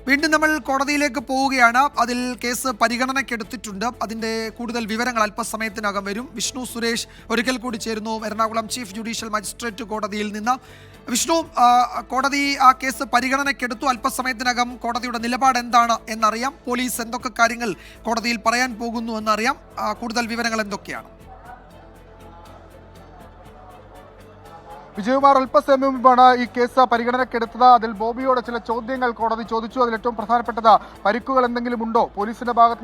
വീണ്ടും നമ്മൾ കോടതിയിലേക്ക് പോവുകയാണ്. അതിൽ കേസ് പരിഗണനയ്ക്കെടുത്തിട്ടുണ്ട്. അതിൻ്റെ കൂടുതൽ വിവരങ്ങൾ അല്പസമയത്തിനകം വരും. വിഷ്ണു സുരേഷ് ഒരിക്കൽ കൂടി ചേരുന്നു എറണാകുളം ചീഫ് ജുഡീഷ്യൽ മജിസ്ട്രേറ്റ് കോടതിയിൽ നിന്ന്. വിഷ്ണു, കോടതി ആ കേസ് പരിഗണനയ്ക്കെടുത്തു. അല്പസമയത്തിനകം കോടതിയുടെ നിലപാട് എന്താണ് എന്നറിയാം. പോലീസ് എന്തൊക്കെ കാര്യങ്ങൾ കോടതിയിൽ പറയാൻ പോകുന്നു എന്നറിയാം. കൂടുതൽ വിവരങ്ങൾ എന്തൊക്കെയാണ്? വിജയകുമാർ, അല്പസമയം മുമ്പാണ് ഈ കേസ് പരിഗണനയ്ക്കെടുത്തത്. അതിൽ ബോബിയോട് ചില ചോദ്യങ്ങൾ കോടതി ചോദിച്ചു. അതിൽ ഏറ്റവും പ്രധാനപ്പെട്ടത് പരിക്കുകൾ എന്തെങ്കിലും ഉണ്ടോ, പോലീസിന്റെ ഭാഗത്ത്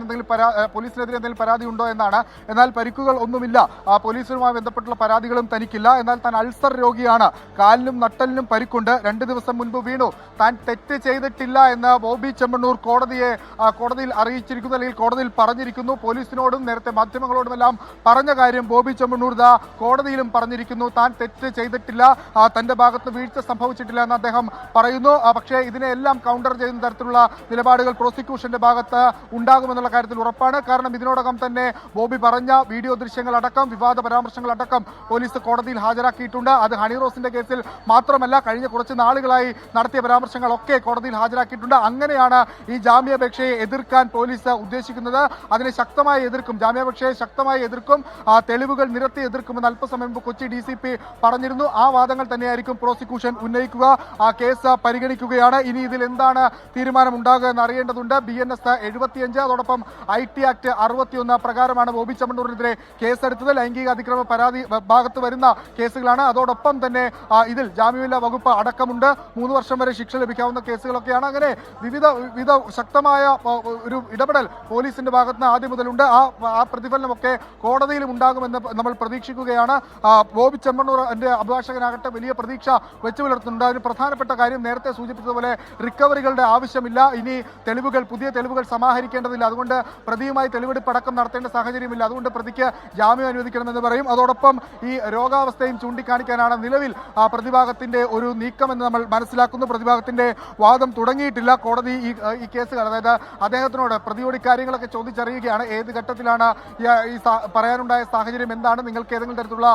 പോലീസിനെതിരെ എന്തെങ്കിലും പരാതി ഉണ്ടോ എന്നാണ്. എന്നാൽ പരിക്കുകൾ ഒന്നുമില്ല, പോലീസുമായി ബന്ധപ്പെട്ടുള്ള പരാതികളും തനിക്കില്ല. എന്നാൽ താൻ അൾസർ രോഗിയാണ്, കാലിനും നട്ടലിനും പരിക്കുണ്ട്, 2 ദിവസം മുൻപ് വീണു, താൻ തെറ്റ് ചെയ്തിട്ടില്ല എന്ന് ബോബി ചെമ്മണ്ണൂർ കോടതിയിൽ അറിയിച്ചിരിക്കുന്നു, അല്ലെങ്കിൽ കോടതിയിൽ പറഞ്ഞിരിക്കുന്നു. പോലീസിനോടും നേരത്തെ മാധ്യമങ്ങളോടുമെല്ലാം പറഞ്ഞ കാര്യം ബോബി ചെമ്മണ്ണൂർ കോടതിയിലും പറഞ്ഞിരിക്കുന്നു. താൻ തെറ്റ് ചെയ്തിട്ടില്ല, തന്റെ ഭാഗത്ത് വീഴ്ച സംഭവിച്ചിട്ടില്ല എന്ന് അദ്ദേഹം പറയുന്നു. പക്ഷേ ഇതിനെല്ലാം കൗണ്ടർ ചെയ്യുന്ന തരത്തിലുള്ള നിലപാടുകൾ പ്രോസിക്യൂഷന്റെ ഭാഗത്ത് ഉണ്ടാകുമെന്നുള്ള കാര്യത്തിൽ ഉറപ്പാണ്. കാരണം ഇതിനോടകം തന്നെ ബോബി പറഞ്ഞ വീഡിയോ ദൃശ്യങ്ങളടക്കം വിവാദ പരാമർശങ്ങളടക്കം പോലീസ് കോടതിയിൽ ഹാജരാക്കിയിട്ടുണ്ട്. അത് ഹണി റോസിന്റെ കേസിൽ മാത്രമല്ല, കഴിഞ്ഞ കുറച്ച് നാളുകളായി നടത്തിയ പരാമർശങ്ങളൊക്കെ കോടതിയിൽ ഹാജരാക്കിയിട്ടുണ്ട്. അങ്ങനെയാണ് ഈ ജാമ്യാപേക്ഷയെ എതിർക്കാൻ പോലീസ് ഉദ്ദേശിക്കുന്നത്. അതിനെ ശക്തമായി എതിർക്കും, ജാമ്യാപേക്ഷയെ ശക്തമായി എതിർക്കും, തെളിവുകൾ നിരത്തി എതിർക്കുമെന്ന് അല്പസമയം മുമ്പ് കൊച്ചി DCP പറഞ്ഞിരുന്നു. ആ വാദങ്ങൾ തന്നെയായിരിക്കും പ്രോസിക്യൂഷൻ ഉന്നയിക്കുക. ആ കേസ് പരിഗണിക്കുകയാണ്. ഇനി ഇതിൽ എന്താണ് തീരുമാനമുണ്ടാകുക എന്ന് അറിയേണ്ടതുണ്ട്. BNS 75, അതോടൊപ്പം IT Act 61 പ്രകാരമാണ് ബോബി ചെമ്മണ്ണൂരിനെതിരെ കേസെടുത്തത്. ലൈംഗിക അതിക്രമ പരാതി ഭാഗത്ത് വരുന്ന കേസുകളാണ്. അതോടൊപ്പം തന്നെ ഇതിൽ ജാമ്യമില്ലാ വകുപ്പ് അടക്കമുണ്ട്. 3 വർഷം വരെ ശിക്ഷ ലഭിക്കാവുന്ന കേസുകളൊക്കെയാണ്. അങ്ങനെ വിവിധ ശക്തമായ ഒരു ഇടപെടൽ പോലീസിന്റെ ഭാഗത്ത് നിന്ന് ആദ്യം മുതലുണ്ട്. ആ പ്രതിഫലനമൊക്കെ കോടതിയിലും ഉണ്ടാകുമെന്ന് നമ്മൾ പ്രതീക്ഷിക്കുകയാണ്. ബോബി ചെമ്മണ്ണൂരിന്റെ അഭിഭാഷകനാകട്ടെ വലിയ പ്രതീക്ഷ വെച്ചു പുലർത്തുന്നുണ്ട്. അതിന് പ്രധാനപ്പെട്ട കാര്യം നേരത്തെ സൂചിപ്പിച്ചതുപോലെ റിക്കവറികളുടെ ആവശ്യമില്ല. ഇനി പുതിയ തെളിവുകൾ സമാഹരിക്കേണ്ടതില്ല. അതുകൊണ്ട് പ്രതിയുമായി തെളിവെടുപ്പ് അടക്കം നടത്തേണ്ട സാഹചര്യമില്ല. അതുകൊണ്ട് പ്രതിക്ക് ജാമ്യം അനുവദിക്കണമെന്ന് പറയും. അതോടൊപ്പം ഈ രോഗാവസ്ഥയും ചൂണ്ടിക്കാണിക്കാനാണ് നിലവിൽ പ്രതിഭാഗത്തിന്റെ ഒരു നീക്കമെന്ന് നമ്മൾ മനസ്സിലാക്കുന്നു. പ്രതിഭാഗത്തിന്റെ വാദം തുടങ്ങിയിട്ടില്ല. കോടതി ഈ കേസുകൾ, അതായത് അദ്ദേഹത്തിനോട് പ്രതിയോട് കാര്യങ്ങളൊക്കെ ചോദിച്ചറിയുകയാണ്. ഏത് ഘട്ടത്തിലാണ് ഈ പറയാനുണ്ടായ സാഹചര്യം എന്താണ്, നിങ്ങൾക്ക് ഏതെങ്കിലും തരത്തിലുള്ള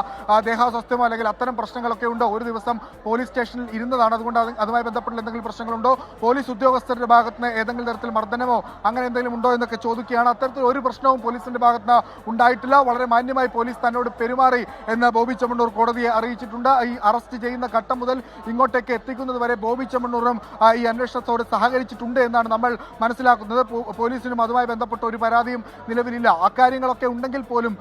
ദേഹാസ്വാസ്ഥ്യമോ അല്ലെങ്കിൽ അത്തരം പ്രശ്നങ്ങളൊക്കെ ഉണ്ടോ, ഒരു ദിവസം പോലീസ് സ്റ്റേഷനിൽ ഇരുന്നതാണ്, അതുകൊണ്ട് അതുമായി ബന്ധപ്പെട്ട എന്തെങ്കിലും പ്രശ്നങ്ങളുണ്ടോ, പോലീസ് ഉദ്യോഗസ്ഥരുടെ ഭാഗത്ത് നിന്ന് ഏതെങ്കിലും തരത്തിൽ മർദ്ദനമോ അങ്ങനെ എന്തെങ്കിലും ഉണ്ടോ എന്നൊക്കെ ചോദിക്കുകയാണ്. അത്തരത്തിൽ ഒരു പ്രശ്നവും പോലീസിന്റെ ഭാഗത്ത് നിന്ന് ഉണ്ടായിട്ടില്ല. വളരെ മാന്യമായി പോലീസ് തന്നോട് പെരുമാറി എന്ന് ബോബി ചെമ്മണ്ണൂർ കോടതിയെ അറിയിച്ചിട്ടുണ്ട്. ഈ അറസ്റ്റ് ചെയ്യുന്ന ഘട്ടം മുതൽ ഇങ്ങോട്ടേക്ക് എത്തിക്കുന്നത് വരെ ബോബി ചെമ്മണ്ണൂറും ഈ അന്വേഷണത്തോട് സഹകരിച്ചിട്ടുണ്ട് എന്നാണ് നമ്മൾ മനസ്സിലാക്കുന്നത്. പോലീസിനും അതുമായി ബന്ധപ്പെട്ട ഒരു പരാതിയും നിലവിലില്ല. അക്കാര്യങ്ങളൊക്കെ ഉണ്ടെങ്കിൽ പോലും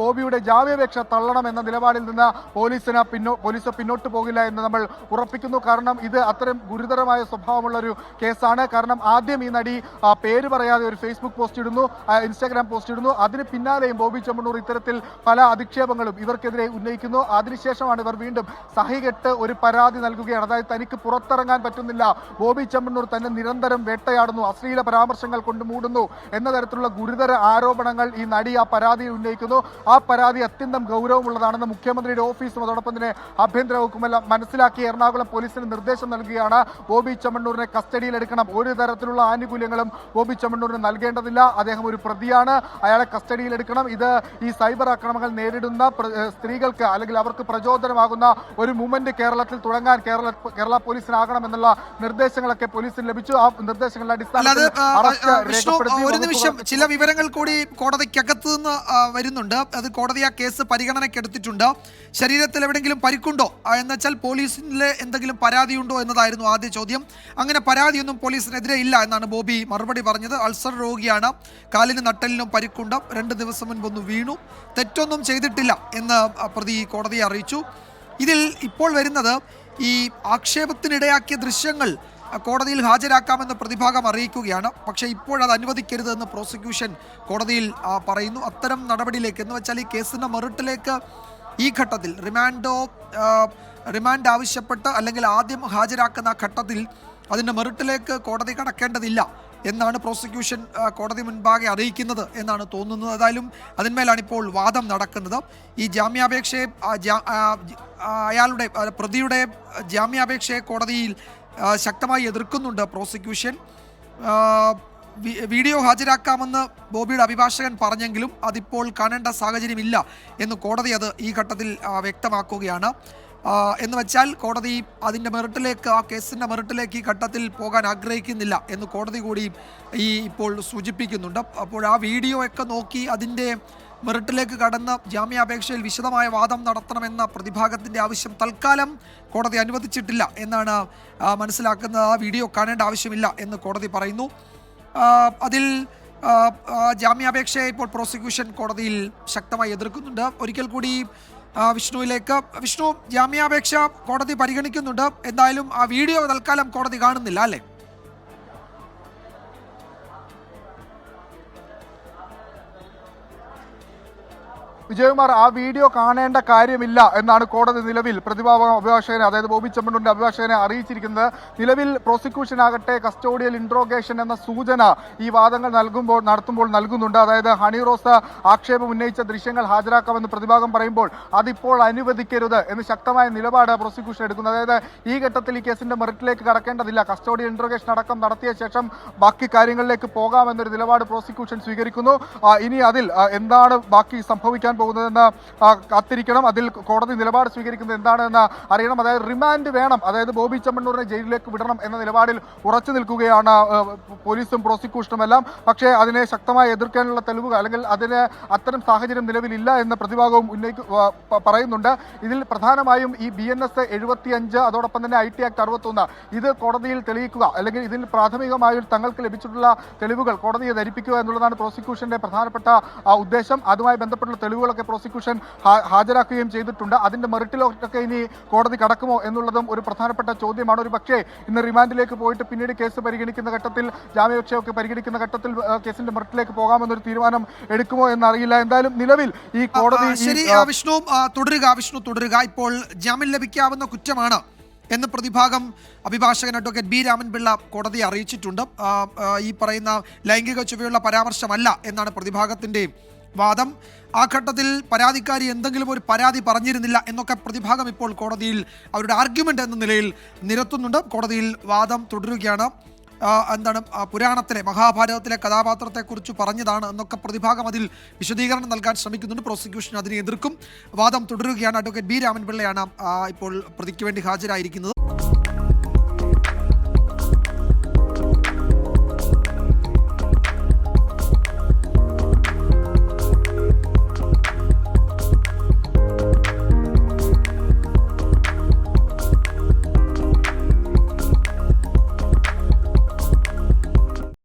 ബോബിയുടെ ജാമ്യാപേക്ഷ തള്ളണം എന്ന നിലപാടിൽ നിന്ന് പോലീസ് പിന്നോട്ട് പോകില്ല എന്ന് നമ്മൾ ഉറപ്പിക്കുന്നു. കാരണം ഇത് അത്തരം ഗുരുതരമായ സ്വഭാവമുള്ള ഒരു കേസാണ്. കാരണം ആദ്യം ഈ നടി പേര് പറയാതെ ഒരു ഫേസ്ബുക്ക് പോസ്റ്റ് ഇടുന്നു, ഇൻസ്റ്റാഗ്രാം പോസ്റ്റ് ഇടുന്നു. അതിന് പിന്നാലെയും ബോബി ചെമ്മണ്ണൂർ ഇത്തരത്തിൽ പല അധിക്ഷേപങ്ങളും ഇവർക്കെതിരെ ഉന്നയിക്കുന്നു. അതിനുശേഷമാണ് ഇവർ വീണ്ടും സഹികെട്ട് ഒരു പരാതി നൽകുകയാണ്. അതായത് തനിക്ക് പുറത്തിറങ്ങാൻ പറ്റുന്നില്ല, ബോബി ചെമ്മണ്ണൂർ തന്നെ നിരന്തരം വേട്ടയാടുന്നു, അശ്ലീല പരാമർശങ്ങൾ കൊണ്ട് മൂടുന്നു എന്ന തരത്തിലുള്ള ഗുരുതര ആരോപണങ്ങൾ ഈ നടി ആ പരാതിയിൽ ഉന്നയിക്കുന്നു. ആ പരാതി അത്യന്തം ഗൗരവമുള്ളതാണെന്ന് മുഖ്യമന്ത്രിയുടെ ഓഫീസും അതോടൊപ്പം തന്നെ ആഭ്യന്തര വകുപ്പുമെല്ലാം മനസ്സിലാക്കി എറണാകുളം പോലീസിന് നിർദ്ദേശം നൽകുകയാണ്. ബോബി ചെമ്മണ്ണൂരിനെ കസ്റ്റഡിയിൽ എടുക്കണം. ഒരു തരത്തിലുള്ള ആനുകൂല്യങ്ങളും ബോബി ചെമ്മണ്ണൂരിന് നൽകേണ്ടതില്ല. അദ്ദേഹം ഒരു പ്രതിയാണ്, അയാളെ കസ്റ്റഡിയിൽ എടുക്കണം. ഇത് ഈ സൈബർ ആക്രമണങ്ങൾ നേരിടുന്ന സ്ത്രീകൾക്ക് അല്ലെങ്കിൽ അവർക്ക് പ്രചോദനമാകുന്ന ഒരു മൂവ്മെന്റ് കേരളത്തിൽ തുടങ്ങാൻ കേരള പോലീസിനാകണം എന്നുള്ള നിർദ്ദേശങ്ങളൊക്കെ പോലീസിന് ലഭിച്ചു. ആ നിർദ്ദേശങ്ങളുടെ അടിസ്ഥാനത്തിൽ ഒരു നിമിഷം, ചില വിവരങ്ങൾ കൂടി കോടതിക്കകത്ത് നിന്ന് വരുന്നുണ്ട്. അത് കോടതി ആ കേസ് പരിഗണനയ്ക്കെടുത്തിട്ടുണ്ട്. ശരീരത്തിൽ എവിടെയെങ്കിലും പരിക്കുണ്ടോ എന്നുവെച്ചാൽ പോലീസിലെ എന്തെങ്കിലും പരാതിയുണ്ടോ എന്നതായിരുന്നു ആദ്യ ചോദ്യം. അങ്ങനെ പരാതിയൊന്നും പോലീസിനെതിരെ ഇല്ല എന്നാണ് ബോബി മറുപടി പറഞ്ഞത്. അൾസർ രോഗിയാണ്, കാലിന് നട്ടലിനും പരിക്കുണ്ട്, 2 ദിവസം മുൻപൊന്ന് വീണു, തെറ്റൊന്നും ചെയ്തിട്ടില്ല എന്ന് പ്രതി കോടതിയെ അറിയിച്ചു. ഇതിൽ ഇപ്പോൾ വരുന്നത് ഈ ആക്ഷേപത്തിനിടയാക്കിയ ദൃശ്യങ്ങൾ കോടതിയിൽ ഹാജരാക്കാമെന്ന് പ്രതിഭാഗം അറിയിക്കുകയാണ്. പക്ഷേ ഇപ്പോഴത് അനുവദിക്കരുതെന്ന് പ്രോസിക്യൂഷൻ കോടതിയിൽ പറയുന്നു. അത്തരം നടപടിയിലേക്ക് എന്ന് വെച്ചാൽ ഈ കേസിൻ്റെ മെറിറ്റിലേക്ക് ഈ ഘട്ടത്തിൽ റിമാൻഡ് ആവശ്യപ്പെട്ട് അല്ലെങ്കിൽ ആദ്യം ഹാജരാക്കുന്ന ഘട്ടത്തിൽ അതിൻ്റെ മെറിറ്റിലേക്ക് കോടതി കടക്കേണ്ടതില്ല എന്നാണ് പ്രോസിക്യൂഷൻ കോടതി മുൻപാകെ അറിയിക്കുന്നത് എന്നാണ് തോന്നുന്നത്. ഏതായാലും അതിന്മേലാണ് ഇപ്പോൾ വാദം നടക്കുന്നത്. ഈ ജാമ്യാപേക്ഷയെ പ്രതിയുടെ ജാമ്യാപേക്ഷയെ കോടതിയിൽ ശക്തമായി എതിർക്കുന്നുണ്ട് പ്രോസിക്യൂഷൻ. വീഡിയോ ഹാജരാക്കാമെന്ന് ബോബിയുടെ അഭിഭാഷകൻ പറഞ്ഞെങ്കിലും അതിപ്പോൾ കാണേണ്ട സാഹചര്യമില്ല എന്ന് കോടതി ഈ ഘട്ടത്തിൽ വ്യക്തമാക്കുകയാണ്. എന്ന് വെച്ചാൽ കോടതി അതിൻ്റെ മെറിറ്റിലേക്ക്, ആ കേസിൻ്റെ മെറിറ്റിലേക്ക് ഈ ഘട്ടത്തിൽ പോകാൻ ആഗ്രഹിക്കുന്നില്ല എന്ന് കോടതി കൂടി ഇപ്പോൾ സൂചിപ്പിക്കുന്നുണ്ട്. അപ്പോൾ ആ വീഡിയോ ഒക്കെ നോക്കി അതിൻ്റെ മെറിറ്റിലേക്ക് കടന്ന് ജാമ്യാപേക്ഷയിൽ വിശദമായ വാദം നടത്തണമെന്ന പ്രതിഭാഗത്തിൻ്റെ ആവശ്യം തൽക്കാലം കോടതി അനുവദിച്ചിട്ടില്ല എന്നാണ് മനസ്സിലാക്കുന്നത്. ആ വീഡിയോ കാണേണ്ട ആവശ്യമില്ല എന്ന് കോടതി പറയുന്നു. അതിൽ ജാമ്യാപേക്ഷയെ ഇപ്പോൾ പ്രോസിക്യൂഷൻ കോടതിയിൽ ശക്തമായി എതിർക്കുന്നുണ്ട്. ഒരിക്കൽ കൂടി വിഷ്ണുവിലേക്ക്. വിഷ്ണു, ജാമ്യാപേക്ഷ കോടതി പരിഗണിക്കുന്നുണ്ട്, എന്തായാലും ആ വീഡിയോ തൽക്കാലം കോടതി കാണുന്നില്ല അല്ലേ? വിജയകുമാർ, ആ വീഡിയോ കാണേണ്ട കാര്യമില്ല എന്നാണ് കോടതി നിലവിൽ അഭിഭാഷകനെ, അതായത് ബോബി ചെമ്മണ്ണൂരിന്റെ അഭിഭാഷകനെ അറിയിച്ചിരിക്കുന്നത്. നിലവിൽ പ്രോസിക്യൂഷൻ ആകട്ടെ കസ്റ്റോഡിയൽ ഇൻട്രോഗേഷൻ എന്ന സൂചന ഈ വാദങ്ങൾ നടത്തുമ്പോൾ നൽകുന്നുണ്ട്. അതായത് ഹണി റോസ് ആക്ഷേപം ഉന്നയിച്ച ദൃശ്യങ്ങൾ ഹാജരാക്കാമെന്ന് പ്രതിഭാഗം പറയുമ്പോൾ അതിപ്പോൾ അനുവദിക്കരുത് എന്ന് ശക്തമായ നിലപാട് പ്രോസിക്യൂഷൻ എടുക്കുന്നത്. അതായത് ഈ ഘട്ടത്തിൽ ഈ കേസിന്റെ മെറിറ്റിലേക്ക് കടക്കേണ്ടതില്ല, കസ്റ്റോഡിയൽ ഇൻട്രോഗേഷൻ അടക്കം നടത്തിയ ശേഷം ബാക്കി കാര്യങ്ങളിലേക്ക് പോകാമെന്നൊരു നിലപാട് പ്രോസിക്യൂഷൻ സ്വീകരിക്കുന്നു. ഇനി അതിൽ എന്താണ് ബാക്കി സംഭവിക്കാൻ പോകുന്നതെന്ന് കാത്തിരിക്കണം. അതിൽ കോടതി നിലപാട് സ്വീകരിക്കുന്നത് എന്താണെന്ന് അറിയണം. അതായത് റിമാൻഡ് വേണം, അതായത് ബോബി ചെമ്മണ്ണൂരിനെ ജയിലിലേക്ക് വിടണം എന്ന നിലപാടിൽ ഉറച്ചു നിൽക്കുകയാണ് പോലീസും പ്രോസിക്യൂഷനും എല്ലാം. പക്ഷേ അതിനെ ശക്തമായി എതിർക്കാനുള്ള തെളിവുകൾ അല്ലെങ്കിൽ അത്തരം സാഹചര്യം നിലവിലില്ല എന്ന് പ്രതിഭാഗവും പറയുന്നുണ്ട്. ഇതിൽ പ്രധാനമായും ഈ BNS 75 അതോടൊപ്പം തന്നെ IT Act 61 ഇത് കോടതിയിൽ തെളിയിക്കുക, അല്ലെങ്കിൽ ഇതിൽ പ്രാഥമികമായി തങ്ങൾക്ക് ലഭിച്ചിട്ടുള്ള തെളിവുകൾ കോടതിയെ ധരിപ്പിക്കുക എന്നുള്ളതാണ് പ്രോസിക്യൂഷന്റെ പ്രധാനപ്പെട്ട ഉദ്ദേശം. അതുമായി ബന്ധപ്പെട്ടുള്ള തെളിവുകളൊക്കെ പ്രോസിക്യൂഷൻ ഹാജരാക്കുകയും ചെയ്തിട്ടുണ്ട്. അതിന്റെ മെറിറ്റിലൊക്കെ ഇനി കോടതി കടക്കുമോ എന്നുള്ളതും ഒരു പ്രധാനപ്പെട്ട ചോദ്യമാണ്. ഒരു പക്ഷേ ഇന്ന് റിമാൻഡിലേക്ക് പോയിട്ട് പിന്നീട് കേസ് പരിഗണിക്കുന്ന ഘട്ടത്തിൽ, ജാമ്യാപേക്ഷയൊക്കെ പരിഗണിക്കുന്ന ഘട്ടത്തിൽ കേസിന്റെ മെറിറ്റിലേക്ക് പോകാമെന്നൊരു തീരുമാനം എടുക്കുമോ എന്നറിയില്ല. എന്തായാലും നിലവിൽ ഈ കോടതി വിഷ്ണു തുടരുക. ഇപ്പോൾ ജാമ്യം ലഭിക്കാവുന്ന കുറ്റമാണ് എന്ന് പ്രതിഭാഗം അഭിഭാഷകൻ അഡ്വക്കേറ്റ് B. രാമൻപിള്ള കോടതിയെ അറിയിച്ചിട്ടുണ്ട്. ഈ പറയുന്ന ലൈംഗിക ചുവയുള്ള പരാമർശമല്ല എന്നാണ് പ്രതിഭാഗത്തിൻ്റെ വാദം. ആ ഘട്ടത്തിൽ പരാതിക്കാരി എന്തെങ്കിലും ഒരു പരാതി പറഞ്ഞിരുന്നില്ല എന്നൊക്കെ പ്രതിഭാഗം ഇപ്പോൾ കോടതിയിൽ അവരുടെ ആർഗ്യുമെന്റ് എന്ന നിലയിൽ നിരത്തുന്നുണ്ട്. കോടതിയിൽ വാദം തുടരുകയാണ്. എന്താണ് പുരാണത്തിലെ, മഹാഭാരതത്തിലെ കഥാപാത്രത്തെക്കുറിച്ച് പറഞ്ഞതാണ് എന്നൊക്കെ പ്രതിഭാഗം അതിൽ വിശദീകരണം നൽകാൻ ശ്രമിക്കുന്നുണ്ട്. പ്രോസിക്യൂഷൻ അതിനെ എതിർക്കും. വാദം തുടരുകയാണ്. Advocate B. രാമൻപിള്ളയാണ് ഇപ്പോൾ പ്രതിക്ക് വേണ്ടി ഹാജരായിരിക്കുന്നത്.